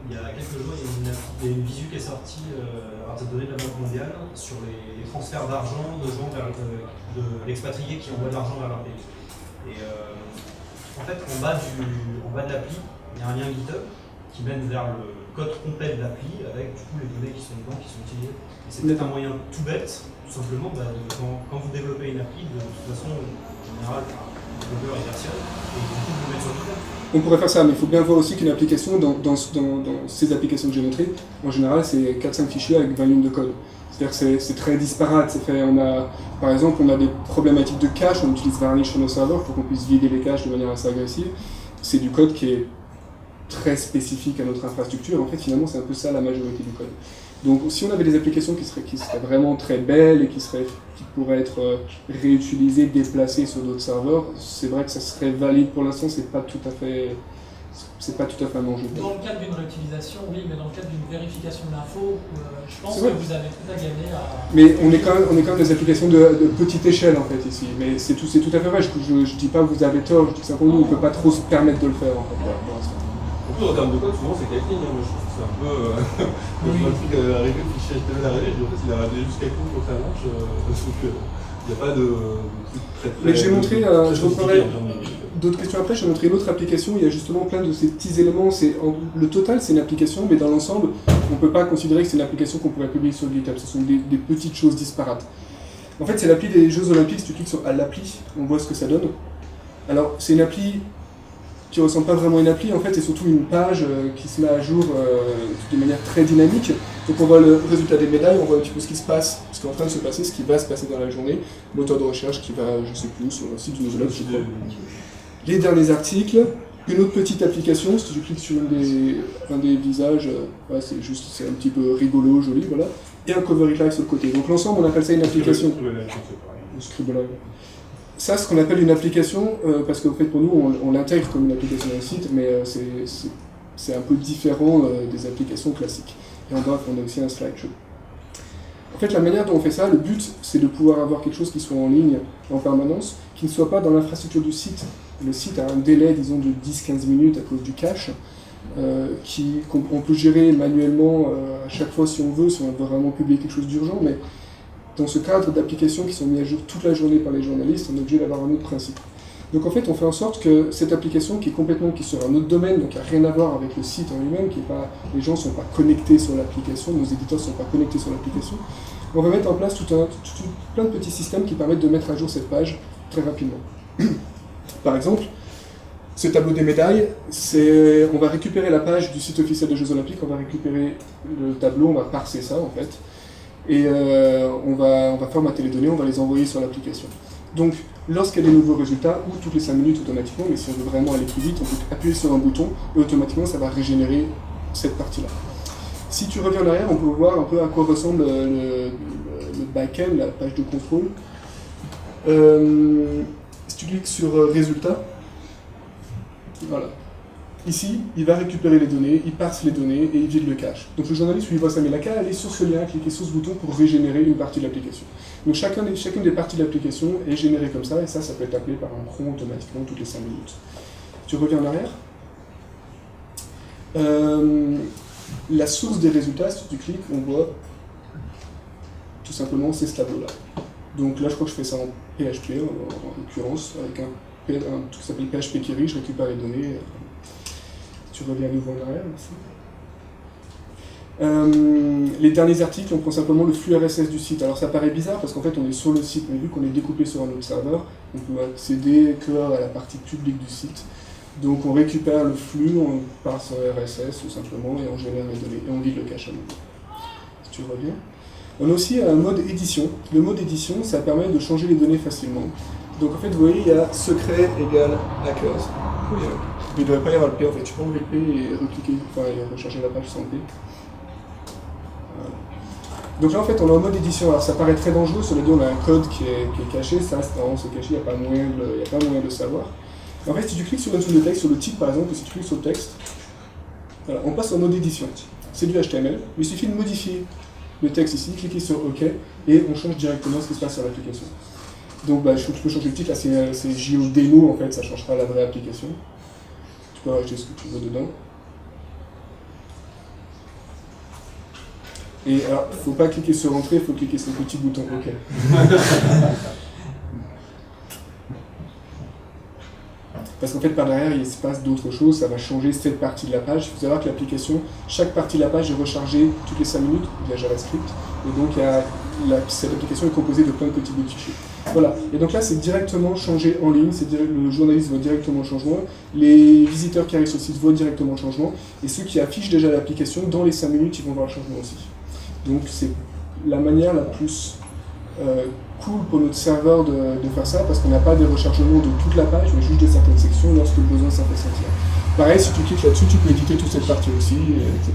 Il y a quelques jours, il y a une visu qui est sortie à partir de données de la Banque mondiale sur les transferts d'argent de gens de l'expatriés qui envoient de l'argent vers leur pays. Et en fait, en bas de l'appli, il y a un lien GitHub qui mène vers le code complet de l'appli avec du coup les données qui sont dedans, qui sont utilisées. Et c'est peut-être un moyen tout bête, tout simplement, quand vous développez une appli, de toute façon, en général, le développeur est tertiaire, et du coup, vous le mettez sur GitHub. On pourrait faire ça, mais il faut bien voir aussi qu'une application, dans ces applications de géométrie, en général, c'est 4-5 fichiers avec 20 lignes de code. C'est-à-dire que c'est très disparate. Par exemple, on a des problématiques de cache, on utilise Varnish sur nos serveurs pour qu'on puisse vider les caches de manière assez agressive. C'est du code qui est très spécifique à notre infrastructure. En fait, finalement, c'est un peu ça la majorité du code. Donc, si on avait des applications qui seraient vraiment très belles et qui pourraient être réutilisées, déplacées sur d'autres serveurs, c'est vrai que ça serait valide. Pour l'instant, c'est pas tout à fait un enjeu. Dans le cadre d'une réutilisation, oui, mais dans le cadre d'une vérification de l'info, je pense que vous avez tout à gagner à... Mais on est quand même des applications de petite échelle, en fait, ici. Mais c'est tout à fait vrai. Je dis pas que vous avez tort, je dis simplement qu'on ne peut pas trop se permettre de le faire, en fait, pour l'instant. En plus, en termes de code, souvent c'est quelques lignes. Moi, je trouve que c'est un peu. Quand je vois le truc arriver, le fichier HTML arriver, je dis en fait, il a arrivé juste quelques lignes pour que ça marche. Donc, il n'y a pas de truc très. Mais j'ai montré, je reprendrai d'autres questions après, j'ai montré une autre application, il y a justement plein de ces petits éléments. Le total, c'est une application, mais dans l'ensemble, on ne peut pas considérer que c'est une application qu'on pourrait publier sur GitHub. Ce sont des petites choses disparates. En fait, c'est l'appli des Jeux Olympiques. Si tu cliques sur l'appli, on voit ce que ça donne. Alors, c'est une appli qui ne ressemble pas vraiment à une appli, en fait, c'est surtout une page qui se met à jour de manière très dynamique. Donc on voit le résultat des médailles, on voit un petit peu ce qui se passe, ce qui est en train de se passer, ce qui va se passer dans la journée, moteur de recherche qui va, je ne sais plus, sur le site du nosologue, je crois. Les derniers articles, une autre petite application, si je clique sur un des visages, c'est un petit peu rigolo, joli, voilà, et un cover it live sur le côté. Donc l'ensemble, on appelle ça une application. Scribble. Ça, ce qu'on appelle une application, parce qu'en fait pour nous, on l'intègre comme une application d'un site, mais c'est un peu différent des applications classiques. Et en bas, on a aussi un slideshow. En fait, la manière dont on fait ça, le but, c'est de pouvoir avoir quelque chose qui soit en ligne en permanence, qui ne soit pas dans l'infrastructure du site. Le site a un délai, disons, de 10-15 minutes à cause du cache, qu'on peut gérer manuellement à chaque fois si on veut vraiment publier quelque chose d'urgent, mais dans ce cadre d'applications qui sont mises à jour toute la journée par les journalistes, on est obligé d'avoir un autre principe. Donc en fait, on fait en sorte que cette application qui est sur un autre domaine, donc qui n'a rien à voir avec le site en lui-même, les gens ne sont pas connectés sur l'application, nos éditeurs ne sont pas connectés sur l'application, on va mettre en place plein de petits systèmes qui permettent de mettre à jour cette page très rapidement. Par exemple, ce tableau des médailles, on va récupérer la page du site officiel des Jeux Olympiques, on va récupérer le tableau, on va parser ça en fait, et on va formater les données, on va les envoyer sur l'application. Donc, lorsqu'il y a des nouveaux résultats, ou toutes les 5 minutes automatiquement, mais si on veut vraiment aller plus vite, on peut appuyer sur un bouton et automatiquement ça va régénérer cette partie-là. Si tu reviens en arrière, on peut voir un peu à quoi ressemble le back-end, la page de contrôle. Si tu cliques sur résultats, voilà. Ici, il va récupérer les données, il parse les données et il vide le cache. Donc le journaliste, lui, voit ça, mais il n'a qu'à aller sur ce lien, cliquer sur ce bouton pour régénérer une partie de l'application. Donc chacune des parties de l'application est générée comme ça, et ça peut être appelé par un cron automatiquement toutes les 5 minutes. Tu reviens en arrière. La source des résultats, si tu cliques, on voit tout simplement c'est ce tableau-là. Donc là, je crois que je fais ça en PHP, en l'occurrence, avec un truc qui s'appelle PHP Query, je récupère les données. Tu reviens à nouveau en arrière, merci. Les derniers articles, on prend simplement le flux RSS du site. Alors ça paraît bizarre parce qu'en fait on est sur le site, mais vu qu'on est découpé sur un autre serveur, on peut accéder que à la partie publique du site. Donc on récupère le flux, on passe en RSS tout simplement et on génère les données et on vide le cache à nouveau. Si tu reviens. On a aussi un mode édition. Le mode édition, ça permet de changer les données facilement. Donc en fait, vous voyez, il y a secret égale hackers. Il ne devrait pas y avoir le P en fait. Tu peux enlever le P et recliquer, et recharger la page sans le P. Voilà. Donc là en fait, on est en mode édition. Alors ça paraît très dangereux, cela dit, on a un code qui est caché. Ça, c'est vraiment c'est caché, il n'y a pas moyen de le savoir. En fait, si tu cliques sur une souris de texte, sur le titre par exemple, et si tu cliques sur le texte, voilà, on passe en mode édition. C'est du HTML, mais il suffit de modifier le texte ici, cliquer sur OK, et on change directement ce qui se passe sur l'application. Donc tu peux changer le titre, là c'est JO démo en fait, ça changera la vraie application. Tu peux rajouter ce que tu veux dedans. Et alors, faut pas cliquer sur Entrée, il faut cliquer sur le petit bouton OK. Parce qu'en fait, par derrière, il se passe d'autres choses, ça va changer cette partie de la page. Il faut savoir que l'application, chaque partie de la page est rechargée toutes les 5 minutes via JavaScript. Et donc, cette application est composée de plein de petits bouts de fichiers. Voilà. Et donc là, c'est directement changé en ligne. Le journaliste voit directement le changement. Les visiteurs qui arrivent sur le site voient directement le changement. Et ceux qui affichent déjà l'application, dans les 5 minutes, ils vont voir le changement aussi. Donc, c'est la manière la plus cool pour notre serveur de faire ça, parce qu'on n'a pas des rechargements de toute la page, mais juste de certaines sections lorsque le besoin s'en fait sentir. Pareil, si tu cliques là-dessus, tu peux éditer toute cette partie aussi, etc.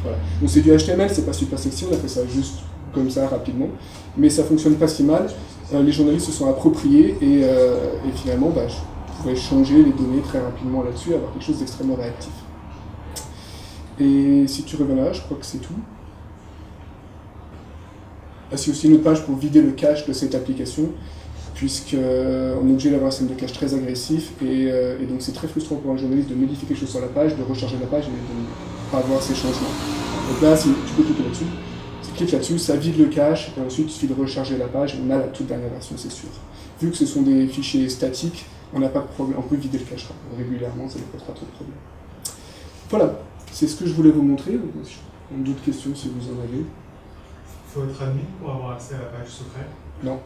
Voilà. Donc c'est du HTML, c'est pas super sexy, on a fait ça juste comme ça rapidement, mais ça fonctionne pas si mal. Les journalistes se sont appropriés et finalement, je pouvais changer les données très rapidement là-dessus, avoir quelque chose d'extrêmement réactif. Et si tu reviens là, je crois que c'est tout. C'est aussi une autre page pour vider le cache de cette application, puisqu'on est obligé d'avoir un système de cache très agressif, et donc c'est très frustrant pour un journaliste de modifier quelque chose sur la page, de recharger la page et de ne pas avoir ces changements. Donc là, tu peux cliquer là-dessus, tu cliques là-dessus, ça vide le cache, et ensuite il suffit de recharger la page, et on a la toute dernière version, c'est sûr. Vu que ce sont des fichiers statiques, on n'a pas de problème, on peut vider le cache régulièrement, ça ne pose pas trop de problème. Voilà, c'est ce que je voulais vous montrer. D'autres questions si vous en avez. Il faut être admin pour avoir accès à la page secrète? Non.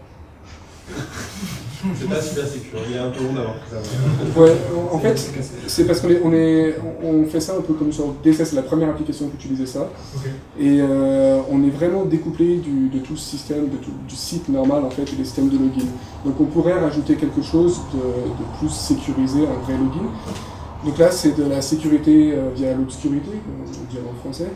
C'est pas super sécure, il y a un peu honte d'avoir fait Ouais, ça. en fait, c'est parce qu'on fait ça un peu comme sur DSS, c'est la première application qui utilisait ça. Okay. Et on est vraiment découplé de tout ce système, du site normal en fait, et des systèmes de login. Donc on pourrait rajouter quelque chose de plus sécurisé, un vrai login. Donc là, c'est de la sécurité via l'obscurité, on dirait en français.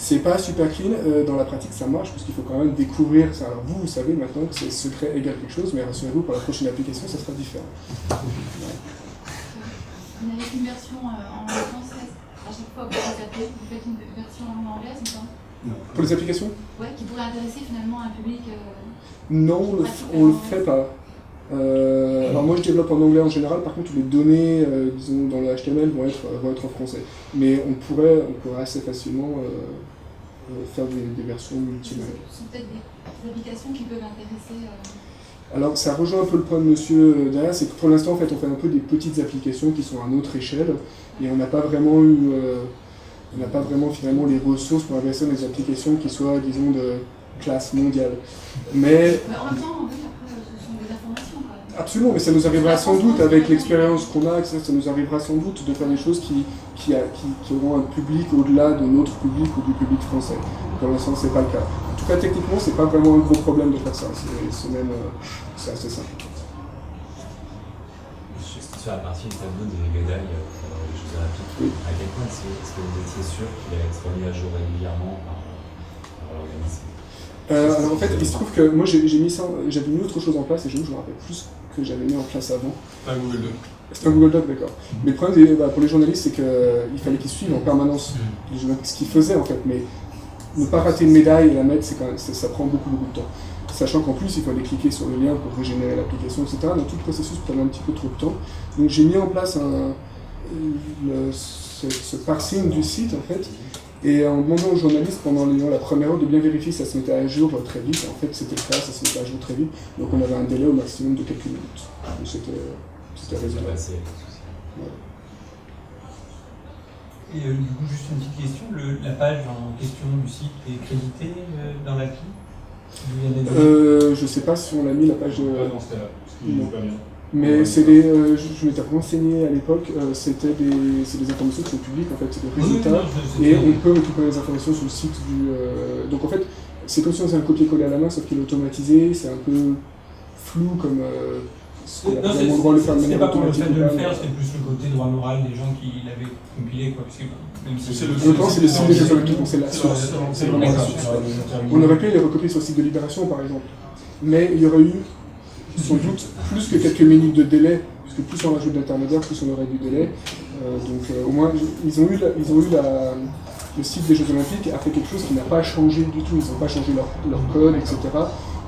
C'est pas super clean, dans la pratique ça marche parce qu'il faut quand même découvrir ça. Alors vous savez maintenant que c'est secret égale quelque chose, mais rassurez-vous, pour la prochaine application, ça sera différent. Ouais. Vous n'avez qu'une version en française. À chaque fois que vous appelez, vous faites une version en anglaise ou pas? Non. Pour les applications? Ouais, qui pourrait intéresser finalement un public. Non, on le fait pas. Alors moi je développe en anglais en général, par contre les données disons, dans le HTML vont être en français. Mais on pourrait assez facilement faire des versions multilingues. Ce sont peut-être des applications qui peuvent intéresser. Alors ça rejoint un peu le point de monsieur derrière, c'est que pour l'instant en fait on fait un peu des petites applications qui sont à notre échelle et on n'a pas vraiment finalement les ressources pour investir dans des applications qui soient disons de classe mondiale. Mais en même temps, oui, après ce sont des informations. Absolument, mais ça nous arrivera sans doute avec l'expérience qu'on a, ça nous arrivera sans doute de faire des choses qui auront un public au-delà de notre public ou du public français. Pour l'instant, c'est pas le cas. En tout cas, techniquement, c'est pas vraiment un gros problème de faire ça. C'est assez simple. Sur la partie du tableau des médailles pour les Jeux Olympiques, oui. À quel point est-ce que vous étiez sûr qu'il allait être remis à jour régulièrement par l'organisme? Alors en fait, il se trouve que moi j'avais mis autre chose en place et je me rappelle plus que j'avais mis en place avant. C'est un Google Doc. C'est un Google Doc, d'accord. Mais le problème pour les journalistes, c'est qu'il fallait qu'ils suivent en permanence ce qu'ils faisaient en fait. Mais ne pas rater une médaille et la mettre, ça prend beaucoup de temps. Sachant qu'en plus, il fallait cliquer sur le lien pour régénérer l'application, etc. Donc tout le processus prenait un petit peu trop de temps. Donc j'ai mis en place ce parsing du site en fait. Et en demandant aux journalistes pendant la première heure de bien vérifier si ça se mettait à jour très vite, en fait c'était le cas, ça se mettait à jour très vite, donc on avait un délai au maximum de quelques minutes. Donc c'était raisonnable. Ouais. Et du coup, juste une petite question, la page en question du site est créditée dans l'appli? Je sais pas si on l'a mis la page. Non, c'était là, parce qu'il n'est pas bien. Mais c'est je m'étais renseigné à l'époque, c'est des informations qui sont publiques en fait, c'est des résultats, et on peut récupérer les informations sur le site du. Donc en fait, c'est comme si on faisait un copier-coller à la main, sauf qu'il est automatisé, c'est un peu flou comme. Non, c'est pas pour le fait de le faire, c'est plus le côté droit moral des gens qui l'avaient compilé, quoi. Parce que même si je pense que c'est le site des Jeux Olympiques, donc c'est la source. C'est vraiment la source. On aurait pu les recopier sur le site de Libération par exemple, mais il y aurait eu sans doute plus que quelques minutes de délai, parce que plus on rajoute d'intermédiaires, plus on aurait du délai. Donc au moins, ils ont eu le site des Jeux Olympiques a fait quelque chose qui n'a pas changé du tout, ils n'ont pas changé leur code, etc.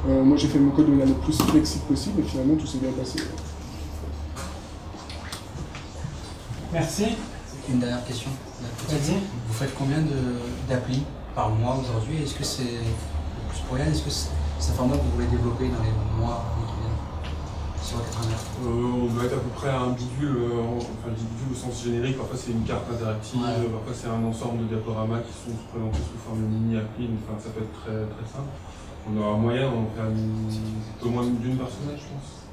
Moi j'ai fait mon code de manière le plus flexible possible et finalement tout s'est bien passé. Merci. Une dernière question. Vas-y. Vous faites combien d'applis par mois aujourd'hui? Est-ce que c'est plus pour rien? Est-ce que c'est un format que vous voulez développer dans les mois qui viennent sur 89? On doit être à peu près à un bidule, enfin bidule au sens générique. Parfois c'est une carte interactive, parfois c'est un ensemble de diaporamas qui sont présentés sous forme de mini-appli. Enfin, ça peut être très, très simple. On a en moyenne, on fait un peu moins d'une par semaine, je pense.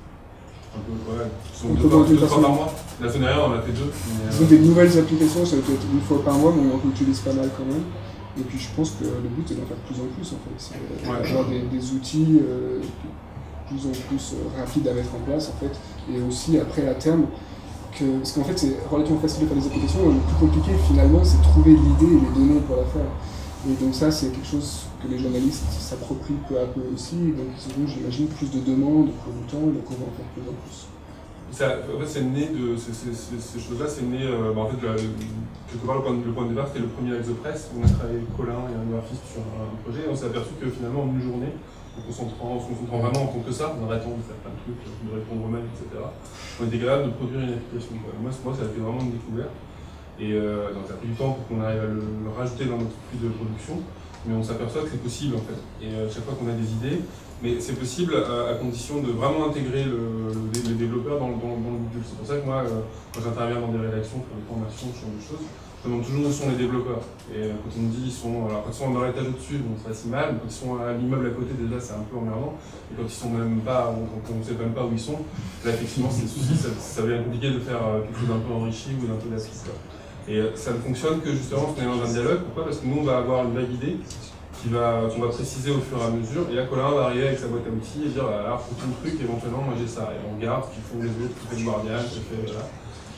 Un peu, ouais. Ils sont deux fois par mois. La semaine dernière, on en a fait 2. Ils ont des nouvelles applications, ça peut être une fois par mois, mais on l'utilise pas mal quand même. Et puis je pense que le but c'est d'en faire de plus en plus en fait. C'est d'avoir des outils de plus en plus rapides à mettre en place en fait. Et aussi après à terme, parce qu'en fait c'est relativement facile de faire des applications, le plus compliqué finalement c'est de trouver l'idée et les données pour la faire. Et donc ça c'est quelque chose que les journalistes s'approprient peu à peu aussi, et donc ils auront j'imagine plus de demandes pour le temps, et donc on va en faire de plus en plus. En fait, c'est né de ces choses-là, c'est né, en fait, quelque part, le point de départ, c'était le premier Exopress. On a travaillé avec Colin et un graphiste sur un projet, et on s'est aperçu que finalement, en une journée, en se concentrant vraiment en compte que ça, en arrêtant de faire plein de trucs, de répondre aux mails, etc., on était capable de produire une application. Moi, ça a été vraiment une découverte. Et donc, ça a pris du temps pour qu'on arrive à le rajouter dans notre flux de production, mais on s'aperçoit que c'est possible, en fait. Et chaque fois qu'on a des idées, mais c'est possible à condition de vraiment intégrer les développeurs dans le module. C'est pour ça que moi, quand j'interviens dans des rédactions, pour des formations, ce genre de choses, je demande toujours où sont les développeurs. Et quand on me dit quand ils sont dans l'étage au-dessus, bon, c'est pas si mal, quand ils sont à l'immeuble à côté, déjà c'est un peu emmerdant. Et quand ils sont même pas, quand on ne sait même pas où ils sont, là effectivement c'est ça devient compliqué de faire quelque chose d'un peu enrichi ou d'un peu d'assist. Et ça ne fonctionne que justement en ayant un dialogue. Pourquoi? Parce que nous on va avoir une vague idée qu'on va préciser au fur et à mesure, et là Colin va arriver avec sa boîte à outils et dire alors faut tout le truc, éventuellement moi j'ai ça, et on regarde ce qu'ils font les autres, qui fait le Guardian, qui fait voilà.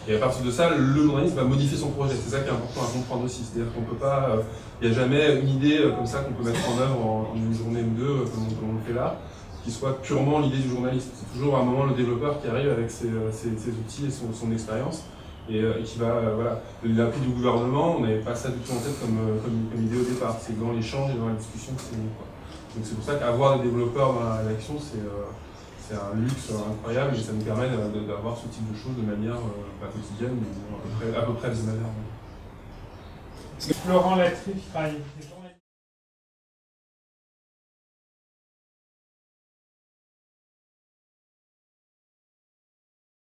Et à partir de ça, le journaliste va modifier son projet, c'est ça qui est important à comprendre aussi, c'est-à-dire qu'on peut pas, il n'y a jamais une idée comme ça qu'on peut mettre en œuvre en une journée ou deux, comme on le fait là, qui soit purement l'idée du journaliste. C'est toujours à un moment le développeur qui arrive avec ses outils et son expérience. Et qui va, voilà, l'appui du gouvernement, on n'avait pas ça du tout en tête comme idée au départ. C'est dans l'échange et dans la discussion que c'est mieux, quoi. Donc c'est pour ça qu'avoir des développeurs dans la rédaction, c'est un luxe incroyable et ça nous permet d'avoir ce type de choses de manière pas quotidienne, mais à peu près de manière. Laurent Latry travaille avec des gens.